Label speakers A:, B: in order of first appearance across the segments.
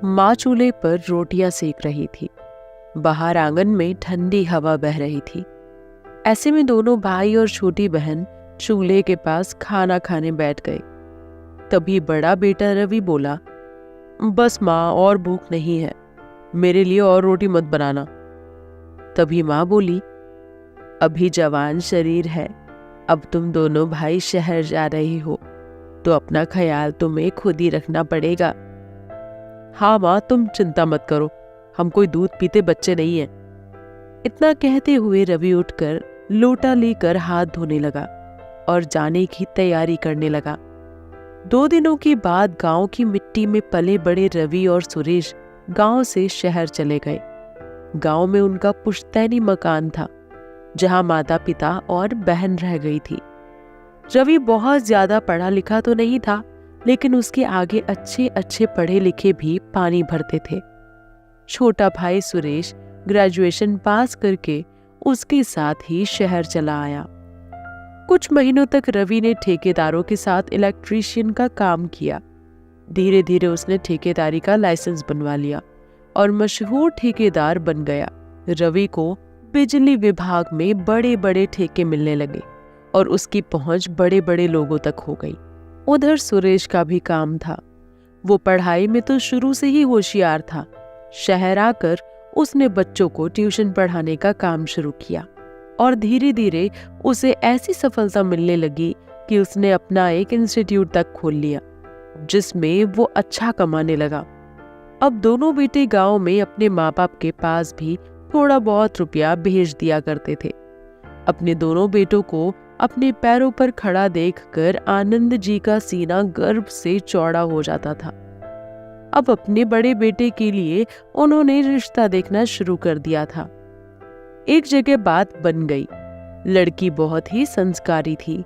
A: माँ चूल्हे पर रोटियां सेक रही थी। बाहर आंगन में ठंडी हवा बह रही थी। ऐसे में दोनों भाई और छोटी बहन चूल्हे के पास खाना खाने बैठ गए। तभी बड़ा बेटा रवि बोला, बस माँ, और भूख नहीं है, मेरे लिए और रोटी मत बनाना। तभी माँ बोली, अभी जवान शरीर है, अब तुम दोनों भाई शहर जा रहे हो तो अपना ख्याल तुम्हें खुद ही रखना पड़ेगा। हाँ माँ, तुम चिंता मत करो, हम कोई दूध पीते बच्चे नहीं हैं। इतना कहते हुए रवि उठकर लोटा लेकर हाथ धोने लगा और जाने की तैयारी करने लगा। 2 दिनों के बाद गांव की मिट्टी में पले बड़े रवि और सुरेश गांव से शहर चले गए। गांव में उनका पुश्तैनी मकान था जहां माता पिता और बहन रह गई थी। रवि बहुत ज्यादा पढ़ा लिखा तो नहीं था, लेकिन उसके आगे अच्छे अच्छे पढ़े लिखे भी पानी भरते थे। छोटा भाई सुरेश ग्रेजुएशन पास करके उसके साथ ही शहर चला आया। कुछ महीनों तक रवि ने ठेकेदारों के साथ इलेक्ट्रीशियन का काम किया। धीरे धीरे उसने ठेकेदारी का लाइसेंस बनवा लिया और मशहूर ठेकेदार बन गया। रवि को बिजली विभाग में बड़े बड़े ठेके मिलने लगे और उसकी पहुंच बड़े बड़े लोगों तक हो गई। उधर सुरेश का भी काम था। वो पढ़ाई में तो शुरू से ही होशियार था। शहर आकर उसने बच्चों को ट्यूशन पढ़ाने का काम शुरू किया और धीरे धीरे उसे ऐसी सफलता मिलने लगी कि उसने अपना एक इंस्टीट्यूट तक खोल लिया जिसमें वो अच्छा कमाने लगा। अब दोनों बेटे गांव में अपने माँ बाप के पास भी थोड़ा बहुत रुपया भेज दिया करते थे। अपने दोनों बेटों को अपने पैरों पर खड़ा देखकर आनंद जी का सीना गर्व से चौड़ा हो जाता था। अब अपने बड़े बेटे के लिए उन्होंने रिश्ता देखना शुरू कर दिया था। एक जगह बात बन गई। लड़की बहुत ही संस्कारी थी।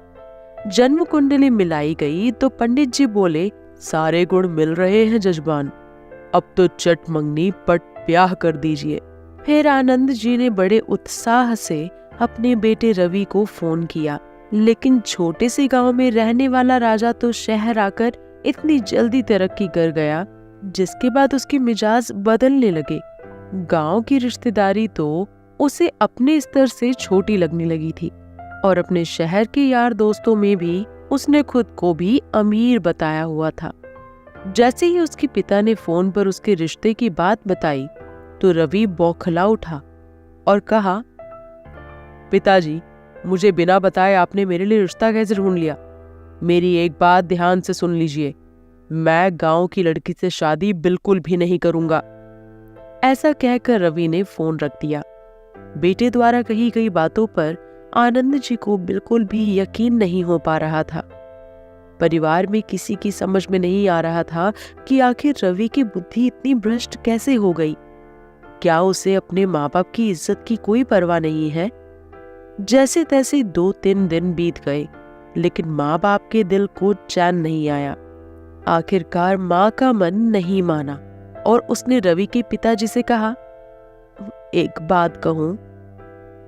A: जन्म कुंडली मिलाई गई तो पंडित जी बोले, सारे गुण मिल रहे हैं जजमान, अब तो चट मंगनी पट ब्याह कर दीजिए। फिर आनंद जी ने बड़े उत्साह से अपने बेटे रवि को फोन किया, लेकिन छोटे से गांव में रहने वाला राजा तो शहर आकर इतनी जल्दी तरक्की कर गया, जिसके बाद उसकी मिजाज बदलने लगे। गांव की रिश्तेदारी तो उसे अपने स्तर से छोटी लगने लगी थी और अपने शहर के यार दोस्तों में भी उसने खुद को भी अमीर बताया हुआ था। जैसे ही उसके पिता ने फोन पर उसके रिश्ते की बात बताई तो रवि बौखला उठा और कहा, पिताजी, मुझे बिना बताए आपने मेरे लिए रिश्ता कैसे ढूंढ लिया? मेरी एक बात ध्यान से सुन लीजिए, मैं गांव की लड़की से शादी बिल्कुल भी नहीं करूंगा। ऐसा कहकर रवि ने फोन रख दिया। बेटे द्वारा कही गई बातों पर आनंद जी को बिल्कुल भी यकीन नहीं हो पा रहा था। परिवार में किसी की समझ में नहीं आ रहा था कि आखिर रवि की बुद्धि इतनी भ्रष्ट कैसे हो गई। क्या उसे अपने माँ बाप की इज्जत की कोई परवाह नहीं है? जैसे तैसे 2-3 दिन बीत गए, लेकिन माँ बाप के दिल को चैन नहीं आया। आखिरकार माँ का मन नहीं माना और उसने रवि के पिताजी से कहा, एक बात कहूं,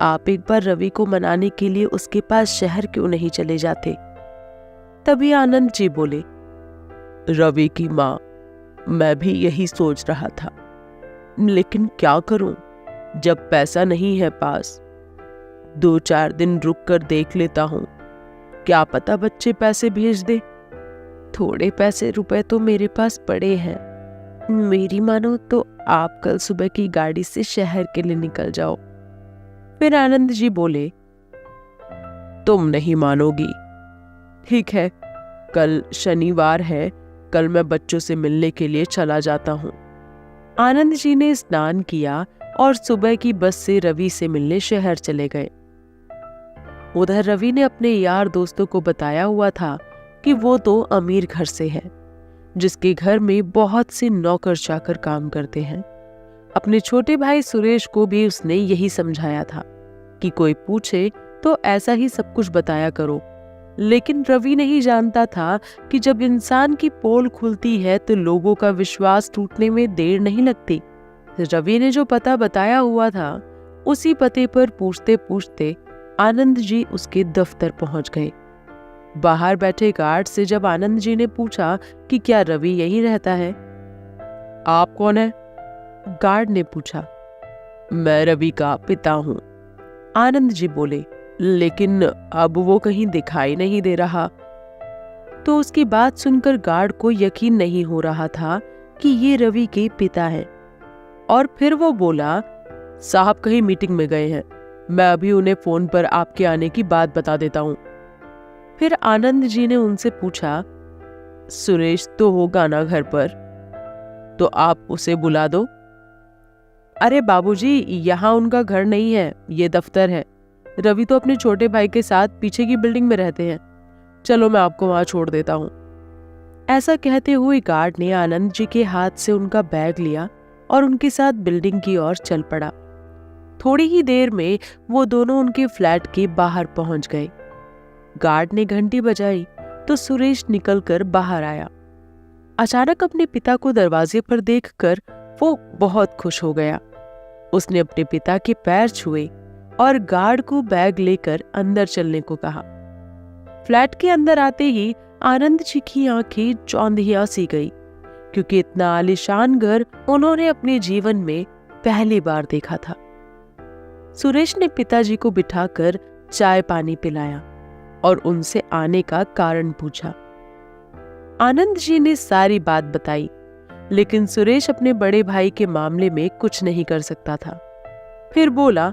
A: आप एक बार रवि को मनाने के लिए उसके पास शहर क्यों नहीं चले जाते? तभी आनंद जी बोले, रवि की माँ, मैं भी यही सोच रहा था, लेकिन क्या करूं, जब पैसा नहीं है पास। 2-4 दिन रुक कर देख लेता हूं, क्या पता बच्चे पैसे भेज दे। थोड़े पैसे रुपए तो मेरे पास पड़े हैं। मेरी मानो तो आप कल सुबह की गाड़ी से शहर के लिए निकल जाओ। फिर आनंद जी बोले, तुम नहीं मानोगी। ठीक है, कल शनिवार है, कल मैं बच्चों से मिलने के लिए चला जाता हूँ। आनंद जी ने स्नान किया और सुबह की बस से रवि से मिलने शहर चले गए। उधर रवि ने अपने यार दोस्तों को बताया हुआ था कि वो तो अमीर घर से है, जिसके घर में बहुत से नौकर चाकर काम करते हैं। अपने छोटे भाई सुरेश को भी उसने यही समझाया था कि कोई पूछे तो ऐसा ही सब कुछ बताया करो। लेकिन रवि नहीं जानता था कि जब इंसान की पोल खुलती है तो लोगों का विश्वास टूटने में देर नहीं लगती। रवि ने जो पता बताया हुआ था, उसी पते पर पूछते पूछते आनंद जी उसके दफ्तर पहुंच गए। बाहर बैठे गार्ड से जब आनंद जी ने पूछा कि क्या रवि यहीं रहता है, आप कौन है? गार्ड ने पूछा। मैं रवि का पिता हूं, आनंद जी बोले, लेकिन अब वो कहीं दिखाई नहीं दे रहा। तो उसकी बात सुनकर गार्ड को यकीन नहीं हो रहा था कि ये रवि के पिता हैं। और फिर वो बोला, साहब कहीं मीटिंग में गए हैं, मैं अभी उन्हें फोन पर आपके आने की बात बता देता हूं। फिर आनंद जी ने उनसे पूछा, सुरेश तो होगा ना घर पर, तो आप उसे बुला दो। अरे बाबूजी, यहाँ उनका घर नहीं है, ये दफ्तर है। रवि तो अपने छोटे भाई के साथ पीछे की बिल्डिंग में रहते हैं, चलो मैं आपको वहां छोड़ देता हूँ। ऐसा कहते हुए गार्ड ने आनंद जी के हाथ से उनका बैग लिया और उनके साथ बिल्डिंग की ओर चल पड़ा। थोड़ी ही देर में वो दोनों उनके फ्लैट के बाहर पहुंच गए। गार्ड ने घंटी बजाई तो सुरेश निकलकर बाहर आया। अचानक अपने पिता को दरवाजे पर देखकर वो बहुत खुश हो गया। उसने अपने पिता के पैर छुए और गार्ड को बैग लेकर अंदर चलने को कहा। फ्लैट के अंदर आते ही आनंद जी की आंखें चौंधिया सी गई, क्योंकि इतना आलीशान घर उन्होंने अपने जीवन में पहली बार देखा था। सुरेश ने पिताजी को बिठाकर चाय पानी पिलाया और उनसे आने का कारण पूछा। आनंद जी ने सारी बात बताई, लेकिन सुरेश अपने बड़े भाई के मामले में कुछ नहीं कर सकता था। फिर बोला,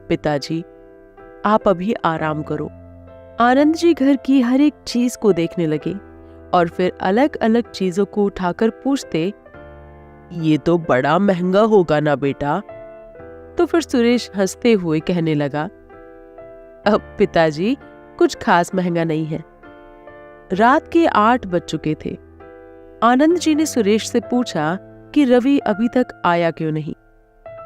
A: पिताजी आप अभी आराम करो। आनंद जी घर की हर एक चीज को देखने लगे और फिर अलग अलग चीजों को उठाकर पूछते, ये तो बड़ा महंगा होगा ना बेटा? तो फिर सुरेश हंसते हुए कहने लगा, अब पिताजी कुछ खास महंगा नहीं है। रात के 8 बज चुके थे। आनंद जी ने सुरेश से पूछा कि रवि अभी तक आया क्यों नहीं।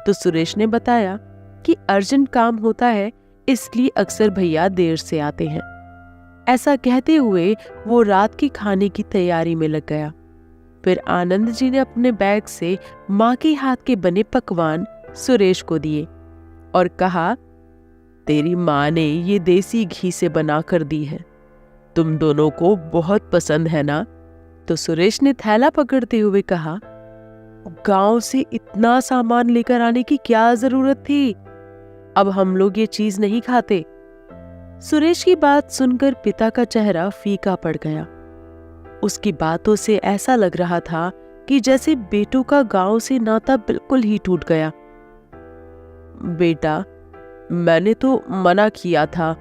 A: तो सुरेश ने बताया कि अर्जेंट काम होता है, इसलिए अक्सर भैया देर से आते हैं। ऐसा कहते हुए वो रात के खाने की तैयारी में लग गया। फिर आनंद जी ने अपने बैग से माँ के हाथ के बने पकवान सुरेश को दिए और कहा, तेरी माँ ने ये देसी घी से बनाकर दी है, तुम दोनों को बहुत पसंद है ना? तो सुरेश ने थैला पकड़ते हुए कहा, गांव से इतना सामान लेकर आने की क्या जरूरत थी? अब हम लोग ये चीज नहीं खाते। सुरेश की बात सुनकर पिता का चेहरा फीका पड़ गया। उसकी बातों से ऐसा लग रहा था कि जैसे बेटों का गांव से नाता बिल्कुल ही टूट गया। बेटा, मैंने तो मना किया था,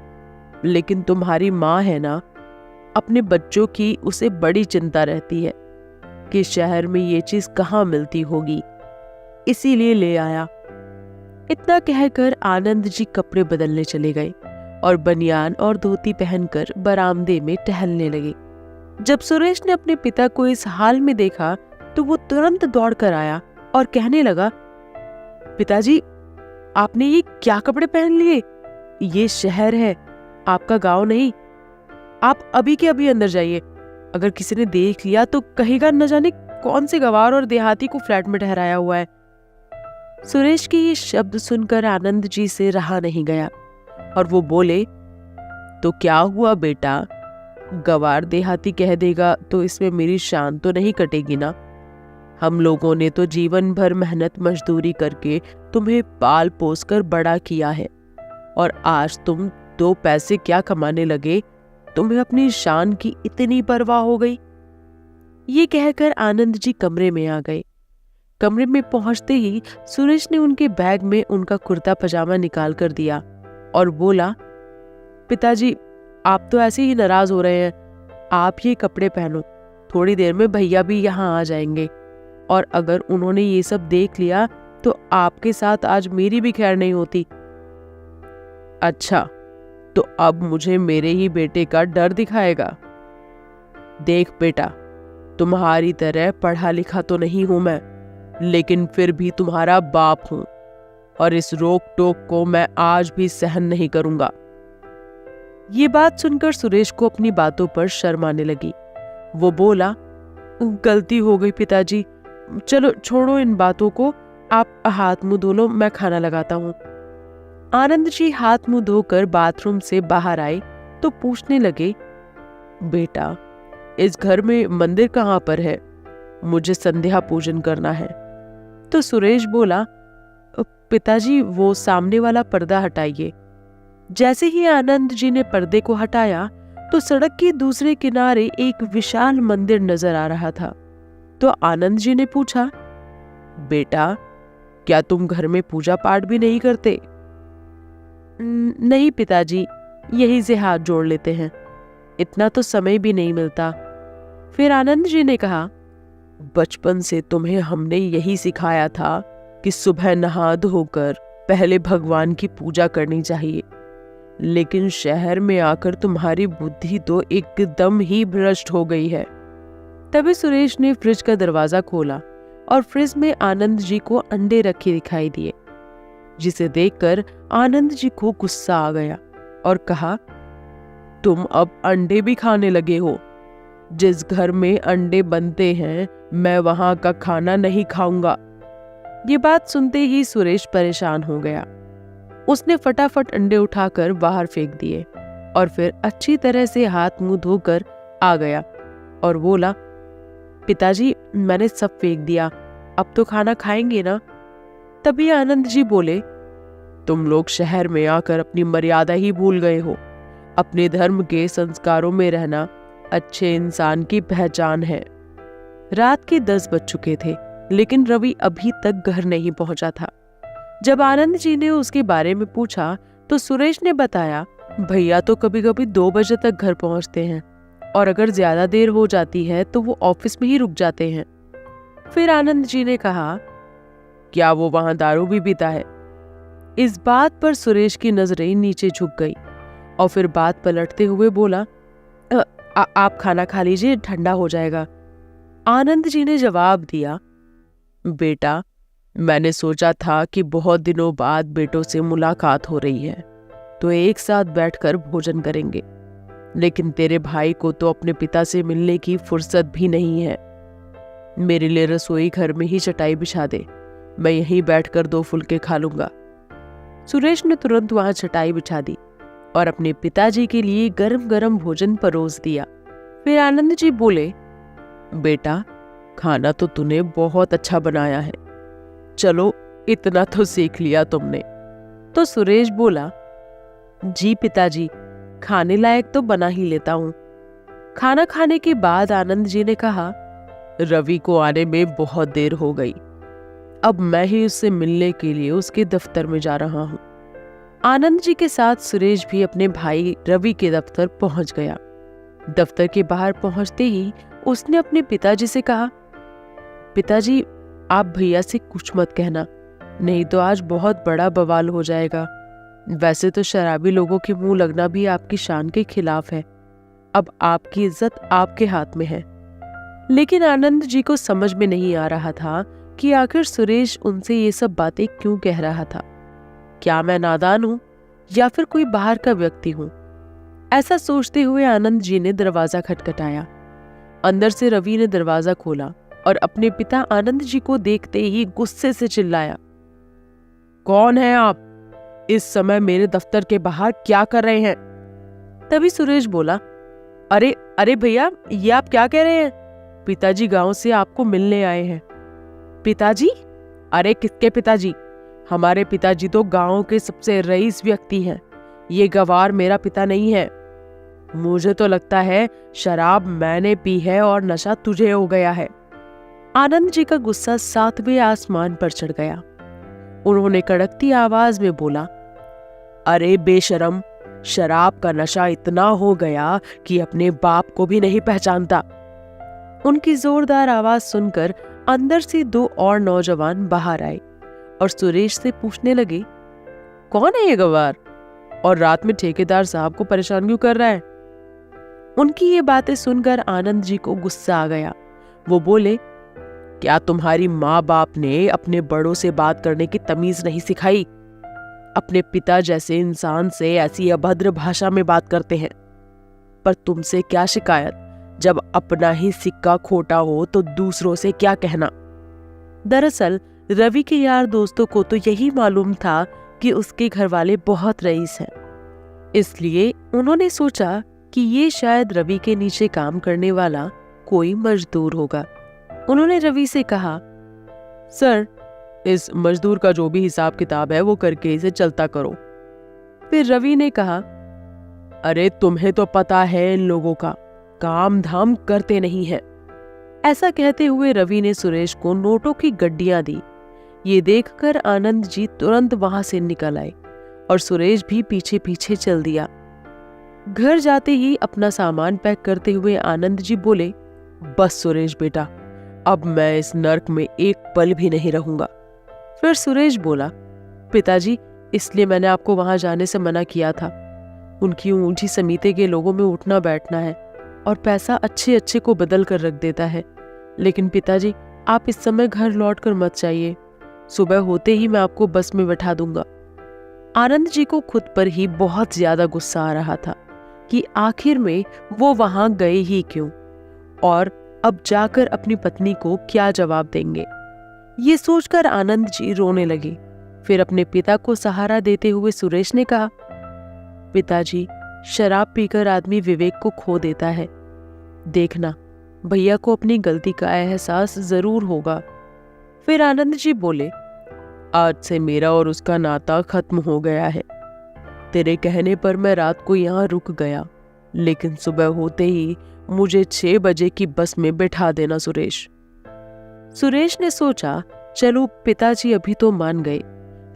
A: लेकिन तुम्हारी माँ है ना, अपने बच्चों की उसे बड़ी चिंता रहती है कि शहर में ये चीज कहाँ मिलती होगी, इसीलिए ले आया। इतना कहकर आनंद जी कपड़े बदलने चले गए और बनियान और धोती पहनकर बरामदे में टहलने लगे। जब सुरेश ने अपने पिता को इस हाल में देखा तो वो तुरंत दौड़कर आया और कहने लगा, पिताजी आपने ये क्या कपड़े पहन लिए? ये शहर है, आपका गांव नहीं। आप अभी के अभी अंदर जाइए, अगर किसी ने देख लिया तो कहेगा न जाने कौन से गवार और देहाती को फ्लैट में ठहराया हुआ है। सुरेश के ये शब्द सुनकर आनंद जी से रहा नहीं गया और वो बोले, तो क्या हुआ बेटा? गवार देहाती कह देगा तो इसमें मेरी शान तो नहीं कटेगी ना? हम लोगों ने तो जीवन भर मेहनत मजदूरी करके तुम्हें पाल पोस कर बड़ा किया है, और आज तुम 2 पैसे क्या कमाने लगे, तुम्हें अपनी शान की इतनी परवाह हो गई? ये कहकर आनंद जी कमरे में आ गए। कमरे में पहुंचते ही सुरेश ने उनके बैग में उनका कुर्ता पजामा निकाल कर दिया और बोला, पिताजी आप तो ऐसे ही नाराज हो रहे हैं, आप ये कपड़े पहनो, थोड़ी देर में भैया भी यहाँ आ जाएंगे, और अगर उन्होंने ये सब देख लिया तो आपके साथ आज मेरी भी खैर नहीं होती। अच्छा, तो अब मुझे मेरे ही बेटे का डर दिखाएगा? देख बेटा, तुम्हारी तरह पढ़ा लिखा तो नहीं हूं मैं, लेकिन फिर भी तुम्हारा बाप हूं, और इस रोक टोक को मैं आज भी सहन नहीं करूंगा। ये बात सुनकर सुरेश को अपनी बातों पर शर्म आने लगी। वो बोला, गलती हो गई पिताजी, चलो छोड़ो इन बातों को, आप हाथ मुंह धो लो, मैं खाना लगाता हूँ। आनंद जी हाथ मुंह धोकर बाथरूम से बाहर आए तो पूछने लगे, बेटा इस घर में मंदिर कहाँ पर है? मुझे संध्या पूजन करना है। तो सुरेश बोला, पिताजी वो सामने वाला पर्दा हटाइए। जैसे ही आनंद जी ने पर्दे को हटाया तो सड़क के दूसरे किनारे एक विशाल मंदिर नजर आ रहा था। तो आनंद जी ने पूछा, बेटा क्या तुम घर में पूजा पाठ भी नहीं करते? नहीं पिताजी, यही से हाथ जोड़ लेते हैं, इतना तो समय भी नहीं मिलता। फिर आनंद जी ने कहा, बचपन से तुम्हें हमने यही सिखाया था कि सुबह नहा धोकर पहले भगवान की पूजा करनी चाहिए, लेकिन शहर में आकर तुम्हारी बुद्धि तो एकदम ही भ्रष्ट हो गई है। तभी सुरेश ने फ्रिज का दरवाजा खोला और फ्रिज में आनंद जी को अंडे रखे दिखाई दिए, जिसे देखकर आनंद जी को गुस्सा आ गया और कहा, तुम अब अंडे भी खाने लगे हो? जिस घर में अंडे बनते हैं मैं वहां का खाना नहीं खाऊंगा। ये बात सुनते ही सुरेश परेशान हो गया। उसने फटाफट अंडे उठाकर बाहर फेंक दिए और फिर अच्छी तरह से हाथ मुंह धोकर आ गया और बोला, पिताजी मैंने सब फेंक दिया, अब तो खाना खाएंगे ना? तभी आनंद जी बोले, तुम लोग शहर में आकर अपनी मर्यादा ही भूल गए हो। अपने धर्म के संस्कारों में रहना अच्छे इंसान की पहचान है। रात के 10 बज चुके थे, लेकिन रवि अभी तक घर नहीं पहुंचा था। जब आनंद जी ने उसके बारे में पूछा तो सुरेश ने बताया, भैया तो कभी कभी 2 बजे तक घर पहुंचते हैं और अगर ज्यादा देर हो जाती है तो वो ऑफिस में ही रुक जाते हैं। फिर आनंद जी ने कहा, क्या वो वहां दारू भी पीता है? इस बात पर सुरेश की नजरें नीचे झुक गई और फिर बात पलटते हुए बोला, आप खाना खा लीजिए, ठंडा हो जाएगा। आनंद जी ने जवाब दिया, बेटा मैंने सोचा था कि बहुत दिनों बाद बेटों से मुलाकात हो रही है तो एक साथ बैठकर भोजन करेंगे, लेकिन तेरे भाई को तो अपने पिता से मिलने की फुर्सत भी नहीं है। मेरे लिए रसोई घर में ही चटाई बिछा दे, मैं यहीं बैठकर 2 फुलके खा लूंगा। सुरेश ने तुरंत वहां चटाई बिछा दी और अपने पिताजी के लिए गरम गरम भोजन परोस दिया। फिर आनंद जी बोले, बेटा खाना तो तूने बहुत अच्छा बनाया है, चलो इतना तो सीख लिया तुमने। तो सुरेश बोला, जी पिताजी, खाने लायक तो बना ही लेता हूँ। खाना खाने के बाद आनंद जी ने कहा, रवि को आने में बहुत देर हो गई, अब मैं ही उससे मिलने के लिए उसके दफ्तर में जा रहा हूँ। आनंद जी के साथ सुरेश भी अपने भाई रवि के दफ्तर पहुंच गया। दफ्तर के बाहर पहुंचते ही उसने अपने पिताजी से कहा, पिताजी आप भैया से कुछ मत कहना, नहीं तो आज बहुत बड़ा बवाल हो जाएगा। वैसे तो शराबी लोगों के मुंह लगना भी आपकी शान के खिलाफ है, अब आपकी इज्जत आपके हाथ में है। लेकिन आनंद जी को समझ में नहीं आ रहा था कि आखिर सुरेश उनसे ये सब बातें क्यों कह रहा था। क्या मैं नादान हूं या फिर कोई बाहर का व्यक्ति हूं? ऐसा सोचते हुए आनंद जी ने दरवाजा खटखटाया। अंदर से रवि ने दरवाजा खोला और अपने पिता आनंद जी को देखते ही गुस्से से चिल्लाया, कौन है आप? इस समय मेरे दफ्तर के बाहर क्या कर रहे हैं? तभी सुरेश बोला, अरे अरे भैया, ये आप क्या कह रहे हैं? पिताजी गांव से आपको मिलने आए हैं। पिताजी? अरे किसके पिताजी? हमारे पिताजी तो गांव के सबसे रईस व्यक्ति हैं, ये गवार मेरा पिता नहीं है। मुझे तो लगता है शराब मैंने पी है और नशा तुझे हो गया है। आनंद जी का गुस्सा 7वें आसमान पर चढ़ गया। उन्होंने कड़कती आवाज में बोला, अरे बेशरम, शराब का नशा इतना हो गया कि अपने बाप को भी नहीं पहचानता। उनकी जोरदार आवाज सुनकर अंदर से 2 और नौजवान बाहर आए और सुरेश से पूछने लगे, कौन है ये गवार और रात में ठेकेदार साहब को परेशान क्यों कर रहा है? उनकी ये बातें सुनकर आनंद जी को गुस्सा आ गया। वो बोले, क्या तुम्हारी माँ बाप ने अपने बड़ों से बात करने की तमीज नहीं सिखाई? अपने पिता जैसे इंसान से ऐसी अभद्र भाषा में बात करते हैं। पर तुमसे क्या शिकायत, जब अपना ही सिक्का खोटा हो तो दूसरों से क्या कहना। दरअसल रवि के यार दोस्तों को तो यही मालूम था कि उसके घर वाले बहुत रईस हैं, इसलिए उन्होंने सोचा कि ये शायद रवि के नीचे काम करने वाला कोई मजदूर होगा। उन्होंने रवि से कहा, सर, इस मजदूर का जो भी हिसाब किताब है वो करके इसे चलता करो। फिर रवि ने कहा, अरे तुम्हें तो पता है इन लोगों का, काम धाम करते नहीं है। ऐसा कहते हुए रवि ने सुरेश को नोटों की गड्डियां दी। ये देखकर आनंद जी तुरंत वहां से निकल आए और सुरेश भी पीछे पीछे चल दिया। घर जाते ही अपना सामान पैक करते हुए आनंद जी बोले, बस सुरेश बेटा, अब मैं इस नर्क में एक पल भी नहीं रहूंगा। फिर सुरेश बोला, पिताजी, इसलिए मैंने आपको वहां जाने से मना किया था। उनकी ऊंची समीते के लोगों में उठना बैठना है और पैसा अच्छे अच्छे को बदल कर रख देता है। लेकिन पिताजी, आप इस समय घर लौट कर मत जाइए। सुबह होते ही मैं आपको बस में बैठा दूंगा। आनंद जी को खुद पर ही बहुत ज्यादा गुस्सा आ रहा था कि आखिर में वो वहां गए ही क्यों और अब जाकर अपनी पत्नी को क्या जवाब देंगे। ये सोचकर आनंद जी रोने लगे। फिर अपने पिता को सहारा देते हुए सुरेश ने कहा, पिताजी, शराब पीकर आदमी विवेक को खो देता है। देखना, भैया को अपनी गलती का एहसास जरूर होगा। फिर आनंद जी बोले, आज से मेरा और उसका नाता खत्म हो गया है। तेरे कहने पर मैं रात को यहाँ रुक गया, लेकिन सुबह होते ही मुझे 6 बजे की बस में बैठा देना सुरेश। सुरेश ने सोचा, चलो पिताजी अभी तो मान गए,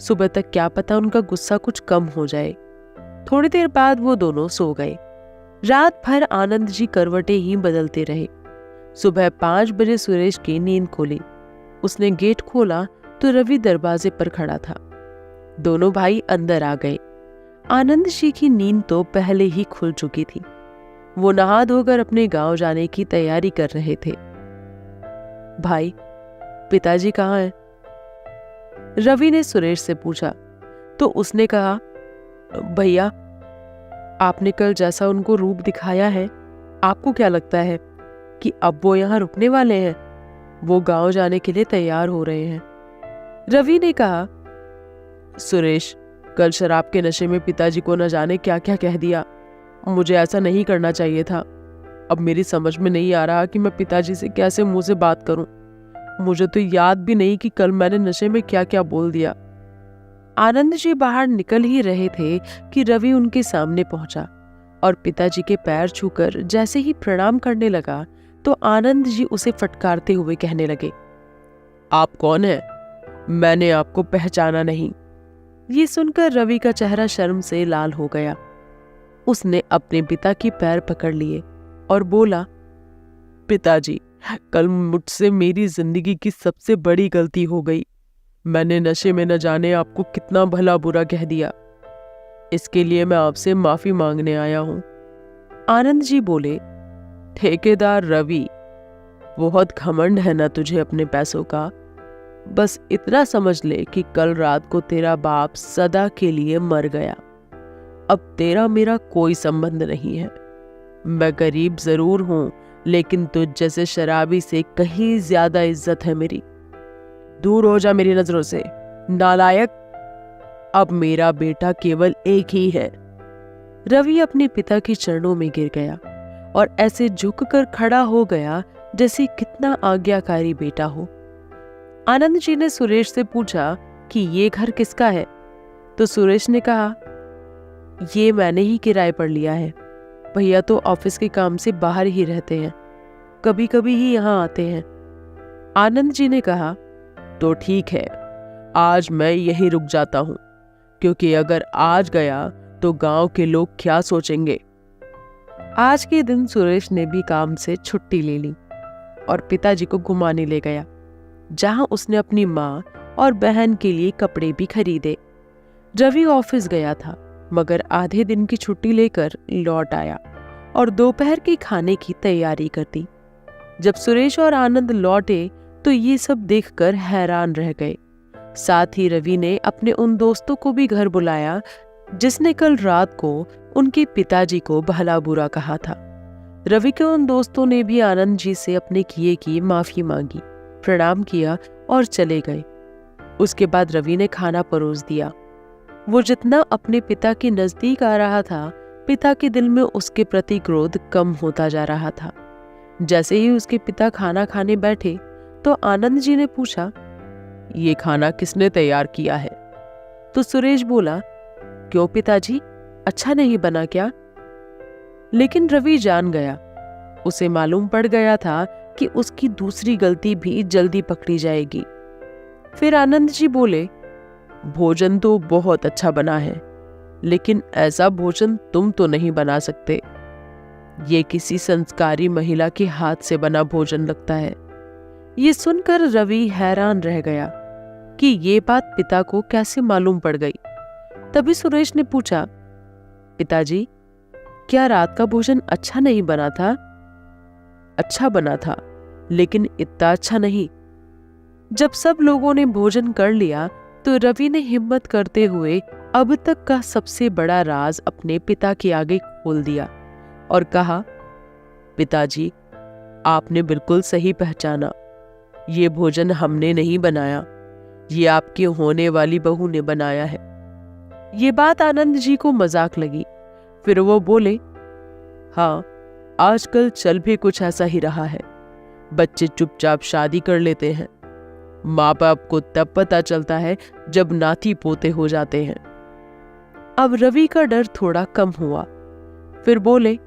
A: सुबह तक क्या पता उनका गुस्सा कुछ कम हो जाए। थोड़ी देर बाद वो दोनों सो गए। रात भर आनंद जी करवटें ही बदलते रहे। सुबह 5 बजे सुरेश की नींद खुली। उसने गेट खोला तो रवि दरवाजे पर खड़ा था। दोनों भाई अंदर आ गए। आनंद जी की नींद तो पहले ही खुल चुकी थी। वो नहा धोकर अपने गांव जाने की तैयारी कर रहे थे। भाई, पिताजी कहाँ हैं? रवि ने सुरेश से पूछा तो उसने कहा, भैया, आपने कल जैसा उनको रूप दिखाया है, आपको क्या लगता है कि अब वो यहाँ रुकने वाले हैं? वो गांव जाने के लिए तैयार हो रहे हैं। रवि ने कहा, सुरेश, कल शराब के नशे में पिताजी को न जाने क्या क्या कह दिया। मुझे ऐसा नहीं करना चाहिए था। अब मेरी समझ में नहीं आ रहा कि मैं पिताजी से कैसे मुंह से बात करूं। मुझे तो याद भी नहीं कि कल मैंने नशे में क्या क्या बोल दिया। आनंद जी बाहर निकल ही रहे थे कि रवि उनके सामने पहुंचा और पिताजी के पैर छूकर जैसे ही प्रणाम करने लगा तो आनंद जी उसे फटकारते हुए कहने लगे, आप कौन हैं? मैंने आपको पहचाना नहीं। ये सुनकर रवि का चेहरा शर्म से लाल हो गया। उसने अपने पिता के पैर पकड़ लिए और बोला, पिताजी, कल मुझसे मेरी जिंदगी की सबसे बड़ी गलती हो गई। मैंने नशे में न जाने आपको कितना भला बुरा कह दिया। इसके लिए मैं आपसे माफी मांगने आया हूं। आनंद जी बोले, ठेकेदार रवि, बहुत घमंड है ना तुझे अपने पैसों का। बस इतना समझ ले कि कल रात को तेरा बाप सदा के लिए मर गया। अब तेरा मेरा कोई संबंध नहीं है। मैं गरीब जरूर हूं, लेकिन तुझ जैसे शराबी से कहीं ज्यादा इज्जत है मेरी। दूर हो जा मेरी नजरों से, नालायक। अब मेरा बेटा केवल एक ही है। रवि अपने पिता के चरणों में गिर गया और ऐसे झुककर खड़ा हो गया जैसे कितना आज्ञाकारी बेटा हो। आनंद जी ने सुरेश से पूछा कि ये घर किसका है? तो सुरेश ने कहा, ये मैंने ही किराए पर लिया है। भैया तो ऑफिस के काम से बाहर ही रहते हैं, कभी कभी ही यहाँ आते हैं। आनंद जी ने कहा, तो ठीक है, आज मैं यहीं रुक जाता हूँ, क्योंकि अगर आज गया तो गांव के लोग क्या सोचेंगे। आज के दिन सुरेश ने भी काम से छुट्टी ले ली और पिताजी को घुमाने ले गया, जहां उसने अपनी माँ और बहन के लिए कपड़े भी खरीदे। रवि ऑफिस गया था, मगर आधे दिन की छुट्टी लेकर लौट आया और दोपहर के खाने की तैयारी कर दी। जब सुरेश और आनंद लौटे तो ये सब देखकर हैरान रह गए। साथ ही रवि ने अपने उन दोस्तों को भी घर बुलाया जिसने कल रात को उनके पिताजी को भला बुरा कहा था। रवि के उन दोस्तों ने भी आनंद जी से अपने किए की माफी मांगी, प्रणाम किया और चले गए। उसके बाद रवि ने खाना परोस दिया। वो जितना अपने पिता के नजदीक आ रहा था, पिता के दिल में उसके प्रति क्रोध कम होता जा रहा था। जैसे ही उसके पिता खाना खाने बैठे, तो आनंद जी ने पूछा, ये खाना किसने तैयार किया है? तो सुरेश बोला, क्यों पिताजी, अच्छा नहीं बना क्या? लेकिन रवि जान गया, उसे मालूम पड़ गया था कि उसकी दूसरी गलती भी जल्दी पकड़ी जाएगी। फिर आनंद जी बोले, भोजन तो बहुत अच्छा बना है, लेकिन ऐसा भोजन तुम तो नहीं बना सकते। ये किसी संस्कारी महिला के हाथ से बना भोजन लगता है। ये सुनकर रवि हैरान रह गया कि ये बात पिता को कैसे मालूम पड़ गई। तभी सुरेश ने पूछा, पिताजी, क्या रात का भोजन अच्छा नहीं बना था? अच्छा बना था, लेकिन इतना अच्छा नहीं। जब सब लोगों ने भोजन कर लिया तो रवि ने हिम्मत करते हुए अब तक का सबसे बड़ा राज अपने पिता के आगे खोल दिया और कहा, पिताजी, आपने बिल्कुल सही पहचाना। ये भोजन हमने नहीं बनाया, ये आपकी होने वाली बहू ने बनाया है। ये बात आनंद जी को मजाक लगी। फिर वो बोले, हाँ, आजकल चल भी कुछ ऐसा ही रहा है। बच्चे चुपचाप शादी कर लेते हैं। माँ बाप को तब पता चलता है जब नाती पोते हो जाते हैं। अब रवि का डर थोड़ा कम हुआ। फिर बोले,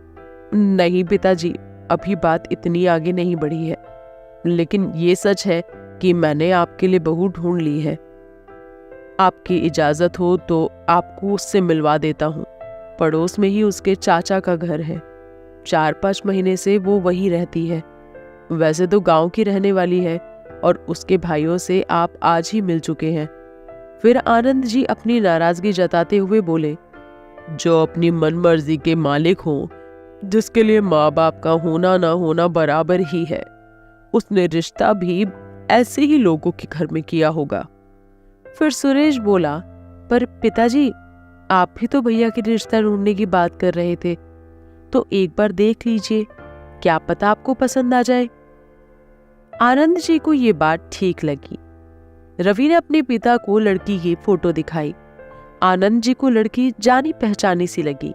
A: नहीं पिताजी, अभी बात इतनी आगे नहीं बढ़ी है, लेकिन ये सच है कि मैंने आपके लिए बहू ढूंढ ली है। आपकी इजाजत हो तो आपको उससे मिलवा देता हूँ। पड़ोस में ही उसके चाचा का घर है। 4-5 महीने से वो वहीं रहती है। वैसे तो गांव की रहने वाली है और उसके भाइयों से आप आज ही मिल चुके हैं। फिर आनंद जी अपनी नाराजगी जताते हुए बोले, जो अपनी मनमर्जी के मालिक हो, जिसके लिए माँ बाप का होना ना होना बराबर ही है, उसने रिश्ता भी ऐसे ही लोगों के घर में किया होगा। फिर सुरेश बोला, पर पिताजी, आप भी तो भैया की रिश्ता ढूंढने की बात कर रहे थे, तो एक बार देख लीजिए, क्या पता आपको पसंद आ जाए। आनंद जी को ये बात ठीक लगी। रवि ने अपने पिता को लड़की की फोटो दिखाई। आनंद जी को लड़की जानी पहचानी सी लगी।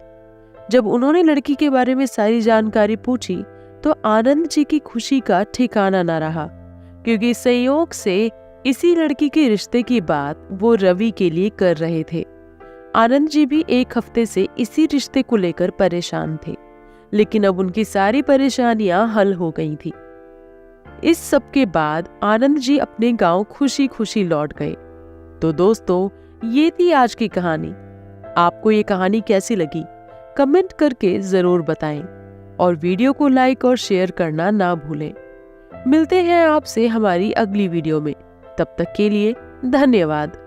A: जब उन्होंने लड़की के बारे में सारी जानकारी पूछी तो आनंद जी की खुशी का ठिकाना न रहा, क्योंकि संयोग से इसी लड़की के रिश्ते की बात वो रवि के लिए कर रहे थे। आनंद जी भी एक हफ्ते से इसी रिश्ते को लेकर परेशान थे, लेकिन अब उनकी सारी परेशानियां हल हो गई थी। इस सब के बाद आनंद जी अपने गांव खुशी खुशी लौट गए। तो दोस्तों, ये थी आज की कहानी। आपको ये कहानी कैसी लगी कमेंट करके जरूर बताएं और वीडियो को लाइक और शेयर करना ना भूलें। मिलते हैं आपसे हमारी अगली वीडियो में। तब तक के लिए धन्यवाद।